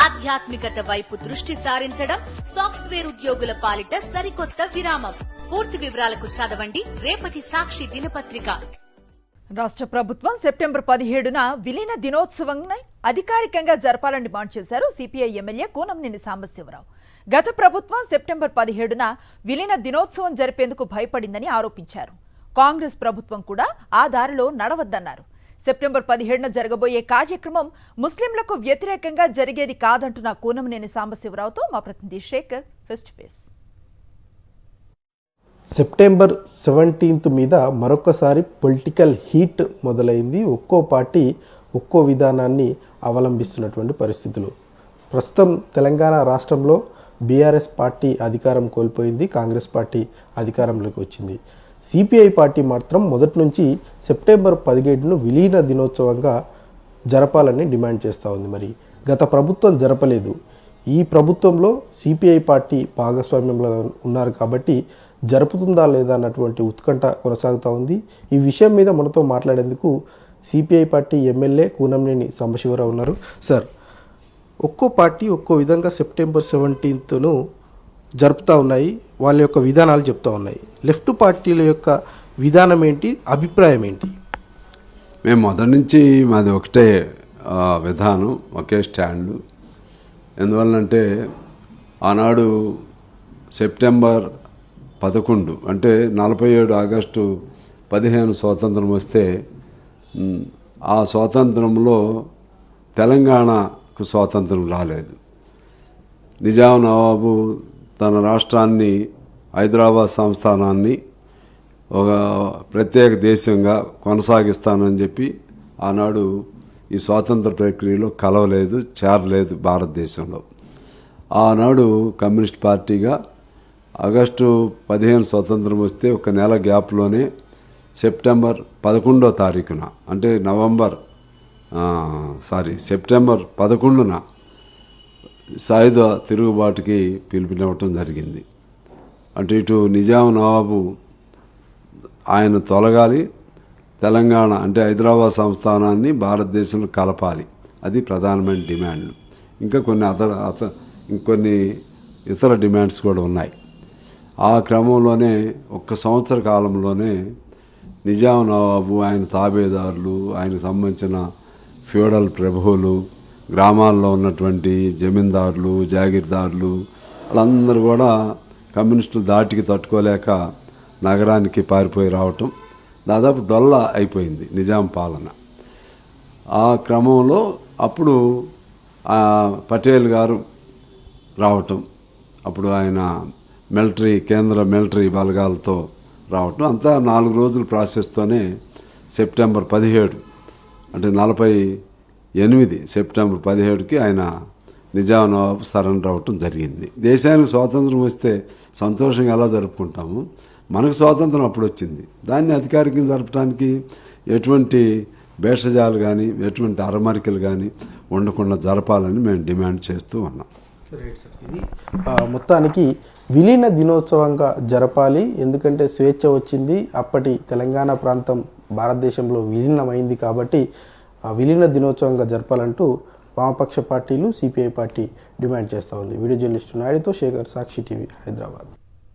ఆధ్యాత్మికత వైపు దృష్టి సారించడం సాఫ్ట్వేర్ ఉద్యోగుల పాలిట సరికొత్త విరామం. పూర్తి వివరాలకు చదవండి రేపటి సాక్షి దినపత్రిక. రాష్ట్ర ప్రభుత్వం సెప్టెంబర్ 17న విలీన దినోత్సవాన్ని అధికారికంగా జరపాలని డిమాండ్ చేశారు సిపిఐ ఎమ్మెల్యే కూనంనేని సాంబశివరావు. గత ప్రభుత్వం సెప్టెంబర్ 17న విలీన దినోత్సవం జరిపేందుకు భయపడిందని ఆరోపించారు. కాంగ్రెస్ ప్రభుత్వం కూడా ఆ దారిలో నడవద్దన్నారు. సెప్టెంబర్ 17న జరగబోయే కార్యక్రమం ముస్లింలకు వ్యతిరేకంగా జరిగేది కాదంటున్న కూనంనేని సాంబశివరావుతో మా ప్రతినిధి Shekhar face to face. September 17 మీద మరొకసారి పొలిటికల్ హీట్ మొదలైంది. ఒక్కో పార్టీ ఒక్కో విధానాన్ని అవలంబిస్తున్నటువంటి పరిస్థితులు. ప్రస్తుతం తెలంగాణ రాష్ట్రంలో బీఆర్ఎస్ పార్టీ అధికారం కోల్పోయింది, కాంగ్రెస్ పార్టీ అధికారంలోకి వచ్చింది. సిపిఐ పార్టీ మాత్రం మొదటి నుంచి సెప్టెంబర్ 17ను విలీన దినోత్సవంగా జరపాలని డిమాండ్ చేస్తూ ఉంది. మరి గత ప్రభుత్వం జరపలేదు. ఈ ప్రభుత్వంలో సిపిఐ పార్టీ భాగస్వామ్యంలో ఉన్నారు కాబట్టి జరుపుతుందా లేదా అన్నటువంటి ఉత్కంఠ కొనసాగుతూ ఉంది. ఈ విషయం మీద మనతో మాట్లాడేందుకు CPI party MLA Kunamneni Sambasivarao ఉన్నారు. సార్, ఒక్కో పార్టీ ఒక్కో విధంగా సెప్టెంబర్ 17ను జరుపుతూ ఉన్నాయి, వాళ్ళ యొక్క విధానాలు చెప్తూ ఉన్నాయి. లెఫ్ట్ పార్టీల యొక్క విధానం ఏంటి, అభిప్రాయం ఏంటి? మేము మొదటి నుంచి మాది ఒకటే విధానం, ఒకే స్టాండు. ఎందువల్లంటే ఆనాడు సెప్టెంబర్ 11 అంటే 47 ఆగస్టు 15 స్వాతంత్రం వస్తే ఆ స్వాతంత్రంలో తెలంగాణకు స్వాతంత్రం రాలేదు. నిజాం నవాబు తన రాష్ట్రాన్ని, హైదరాబాద్ సంస్థానాన్ని ఒక ప్రత్యేక దేశంగా కొనసాగిస్తానని చెప్పి ఆనాడు ఈ స్వాతంత్ర ప్రక్రియలో కలవలేదు, చేరలేదు భారతదేశంలో. ఆనాడు కమ్యూనిస్ట్ పార్టీగా ఆగస్టు 15 స్వతంత్రం వస్తే ఒక నెల గ్యాప్లోనే సెప్టెంబర్ 11వ తారీఖున అంటే సెప్టెంబర్ 11న సాయుధ తిరుగుబాటుకి పిలుపునివ్వటం జరిగింది. అంటే ఇటు నిజాం నవాబు ఆయన తొలగాలి, తెలంగాణ అంటే హైదరాబాద్ సంస్థానాన్ని భారతదేశంలో కలపాలి, అది ప్రధానమైన డిమాండ్. ఇంకా ఇంకొన్ని ఇతర డిమాండ్స్ కూడా ఉన్నాయి. ఆ క్రమంలోనే ఒక్క సంవత్సర కాలంలోనే నిజాం నవాబు, ఆయన తాబేదారులు, ఆయనకు సంబంధించిన ఫ్యూడల్ ప్రభువులు, గ్రామాల్లో ఉన్నటువంటి జమీందారులు, జాగీర్దారులు వాళ్ళందరూ కూడా కమ్యూనిస్టులు దాటికి తట్టుకోలేక నగరానికి పారిపోయి రావటం, దాదాపు డొల్ల అయిపోయింది నిజాం పాలన. ఆ క్రమంలో అప్పుడు పటేల్ గారు రావటం, అప్పుడు ఆయన కేంద్ర మిలిటరీ బలగాలతో రావటం, అంతా 4 రోజుల ప్రాసెస్తోనే సెప్టెంబర్ 17 అంటే 48 సెప్టెంబర్ 17కి ఆయన నిజాం నవాబు సరెండర్ అవ్వటం జరిగింది. దేశానికి స్వాతంత్రం వస్తే సంతోషంగా ఎలా జరుపుకుంటాము, మనకు స్వాతంత్రం అప్పుడు వచ్చింది. దాన్ని అధికారికంగా జరపడానికి ఎటువంటి భేషజాలు కానీ ఎటువంటి అరమరికలు కానీ ఉండకుండా జరపాలని మేము డిమాండ్ చేస్తూ ఉన్నాం. ఇది మొత్తానికి విలీన దినోత్సవంగా జరపాలి, ఎందుకంటే స్వేచ్ఛ వచ్చింది, అప్పటి తెలంగాణ ప్రాంతం భారతదేశంలో విలీనమైంది కాబట్టి విలీన దినోత్సవంగా జరపాలంటూ వామపక్ష పార్టీలు, సిపిఐ పార్టీ డిమాండ్ చేస్తూ ఉంది. వీడియో జర్నలిస్టు నాయుడుతో శేఖర్, సాక్షి టీవీ, హైదరాబాద్.